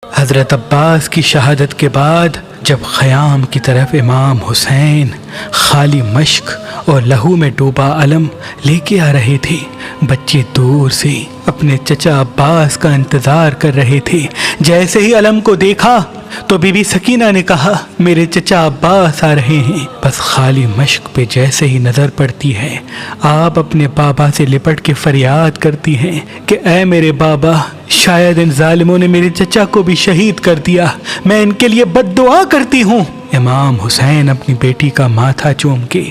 हज़रत अब्बास की शहादत के बाद जब ख़याम की तरफ इमाम हुसैन खाली मश्क और लहू में डूबा अलम लेके आ रहे थे, बच्चे दूर से अपने चचा अब्बास का इंतज़ार कर रहे थे। जैसे ही अलम को देखा तो बीबी सकीना ने कहा, मेरे चचा अब्बास आ रहे हैं। बस खाली मश्क पे जैसे ही नज़र पड़ती है, आप अपने बाबा से लिपट के फरियाद करती हैं कि ऐ मेरे बाबा, शायद इन जालिमों ने मेरे चचा को भी शहीद कर दिया, मैं इनके लिए बद्दुआ करती हूँ। इमाम हुसैन अपनी बेटी का माथा चूम के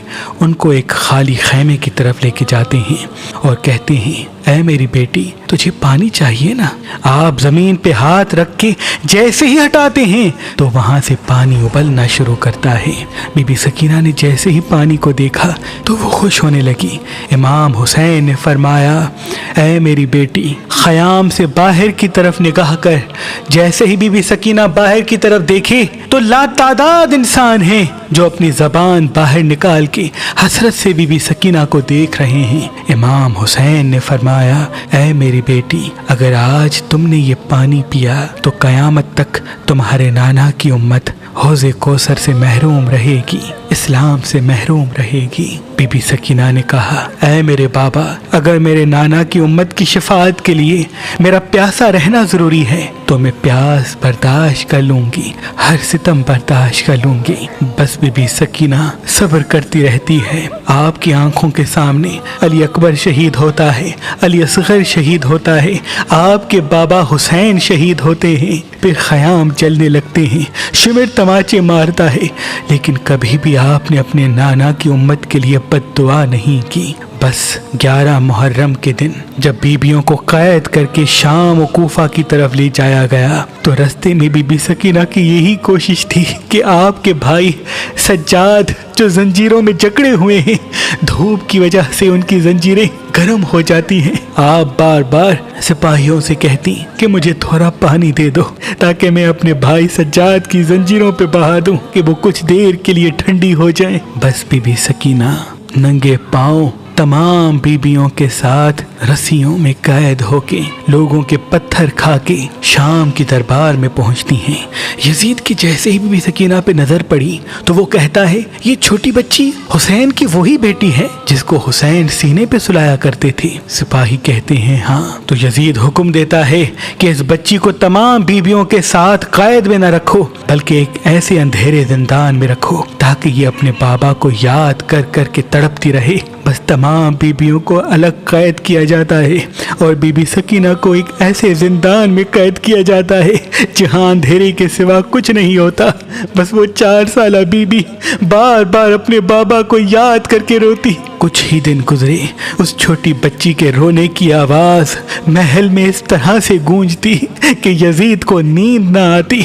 उनको एक खाली खैमे की तरफ लेके जाते हैं और कहते हैं, ऐ मेरी बेटी, तुझे पानी चाहिए ना। आप ज़मीन पे हाथ रख के जैसे ही हटाते हैं तो वहाँ से पानी उबलना शुरू करता है। बीबी सकीना ने जैसे ही पानी को देखा तो वो खुश होने लगी। इमाम हुसैन ने फरमाया, ऐ मेरी बेटी, ख़याम से बाहर की तरफ निगाह कर। जैसे ही बीबी सकीना बाहर की तरफ देखे तो लातादाद इंसान हैं जो अपनी ज़बान बाहर निकाल के हसरत से बीबी सकीना को देख रहे हैं। इमाम हुसैन ने फरमाया, ऐ मेरी बेटी, अगर आज तुमने ये पानी पिया तो क़यामत तक तुम्हारे नाना की उम्मत हौज़े कौसर से महरूम रहेगी, इस्लाम से महरूम रहेगी। बीबी सकीना ने कहा, ऐ मेरे बाबा, अगर मेरे नाना की उम्मत की शफाअत के लिए मेरा प्यासा रहना ज़रूरी है तो मैं प्यास बर्दाश्त कर लूँगी, हर सितम बर्दाश्त कर लूँगी। बस बीबी सकीना सब्र करती रहती है। आपकी आंखों के सामने अली अकबर शहीद होता है, अली असगर शहीद होता है, आपके बाबा हुसैन शहीद होते हैं, फिर ख़याम जलने लगते हैं, शिमर तमाचे मारता है, लेकिन कभी भी आपने अपने नाना की उम्मत के लिए बद्दुआ नहीं की। बस 11 मुहर्रम के दिन जब बीबियों को कैद करके शाम और कूफा की तरफ ले जाया गया तो रास्ते में बीबी सकीना की यही कोशिश थी कि आपके भाई सज्जाद जो जंजीरों में जकड़े हुए हैं, धूप की वजह से उनकी जंजीरें गर्म हो जाती हैं। आप बार बार सिपाहियों से कहती कि मुझे थोड़ा पानी दे दो ताकि मैं अपने भाई सज्जाद की जंजीरों पे बहा दूं कि वो कुछ देर के लिए ठंडी हो जाए। बस बीबी सकीना नंगे पांव तमाम बीबियों के साथ रस्सियों में कैद होके लोगों के पत्थर खा के शाम की दरबार में पहुंचती हैं। यजीद की जैसे ही बीबी सकीना पे नजर पड़ी तो वो कहता है, ये छोटी बच्ची हुसैन की वही बेटी है जिसको हुसैन सीने पे सुलाया करते थे। सिपाही कहते हैं, हाँ। तो यजीद हुक्म देता है कि इस बच्ची को तमाम बीबियों के साथ कैद में न रखो बल्कि एक ऐसे अंधेरे जिंदान में रखो ताकि ये अपने बाबा को याद कर कर के तड़पती रहे। बस तमाम बीबियों को अलग कैद किया जाता है और बीबी सकीना को एक ऐसे जिंदान में कैद किया जाता है जहां अंधेरे के सिवा कुछ नहीं होता। बस वो 4 साला बीबी बार बार अपने बाबा को याद करके रोती। कुछ ही दिन गुजरे, उस छोटी बच्ची के रोने की आवाज़ महल में इस तरह से गूंजती कि यजीद को नींद न आती।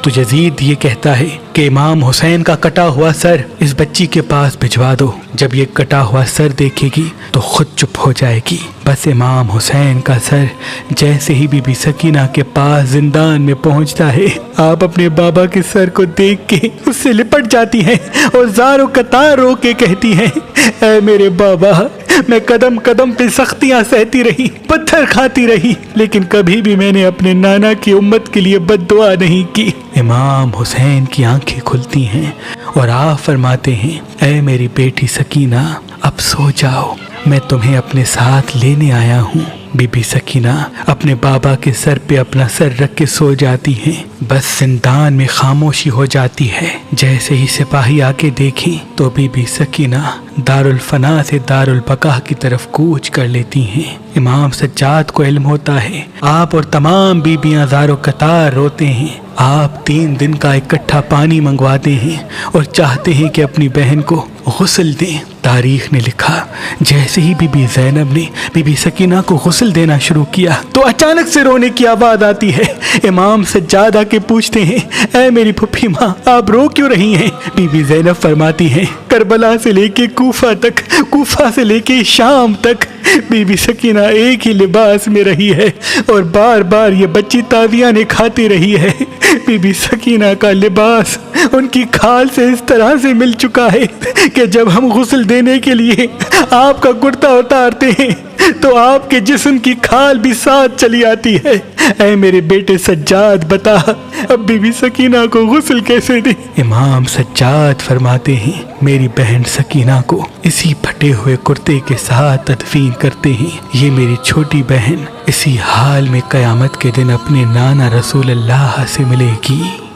तो यजीद ये कहता है कि इमाम हुसैन का कटा हुआ सर इस बच्ची के पास भिजवा दो। जब ये कटा हुआ सर देखेगी तो खुद चुप हो जाएगी। बस इमाम हुसैन का सर जैसे ही बीबी सकीना के पास जिंदान में पहुंचता है, आप अपने बाबा के सर को देख के उससे लिपट जाती हैं और ज़ारो कतार रो के कहती हैं, ऐ मेरे बाबा, मैं कदम कदम पे सख्तियां सहती रही, पत्थर खाती रही, लेकिन कभी भी मैंने अपने नाना की उम्मत के लिए बद्दुआ नहीं की। इमाम हुसैन की आंखें खुलती हैं और आप फरमाते हैं, ऐ मेरी बेटी सकीना, अब सो जाओ, मैं तुम्हें अपने साथ लेने आया हूँ। बीबी सकीना अपने बाबा के सर पे अपना सर रख के सो जाती हैं। बस जिंदान में खामोशी हो जाती है। जैसे ही सिपाही आके देखी तो बीबी सकीना दारुल फना से दारुल बका की तरफ कूच कर लेती हैं। इमाम सज्जाद को इल्म होता है। आप और तमाम बीबियां ज़ारो कतार रोते हैं। आप 3 दिन का इकट्ठा पानी मंगवाते हैं और चाहते हैं कि अपनी बहन को गुस्ल दें। तारीख ने लिखा, जैसे ही बीबी ज़ैनब ने बीबी सकीना को गुस्ल देना शुरू किया तो अचानक से रोने की आवाज़ आती है। इमाम सज्जाद आके पूछते हैं, ऐ मेरी फुफी माँ, आप रो क्यों रही हैं? बीबी ज़ैनब फरमाती हैं, करबला से लेके कूफा तक, कूफा से लेके शाम तक बीबी सकीना एक ही लिबास में रही है और बार बार ये बच्ची तादियाने खाती रही है। बीबी सकीना का लिबास उनकी खाल से इस तरह से मिल चुका है कि जब हम गुस्ल देने के लिए आपका कुर्ता उतारते हैं तो आपके जिस्म की खाल भी साथ चली आती है। ऐ मेरे बेटे सज्जाद, बता अब बीबी सकीना को गुस्ल कैसे दे? इमाम सज्जाद फरमाते हैं, मेरी बहन सकीना को इसी फटे हुए कुर्ते के साथ तदफीन करते हैं। ये मेरी छोटी बहन इसी हाल में कयामत के दिन अपने नाना रसूल अल्लाह से मिलेगी।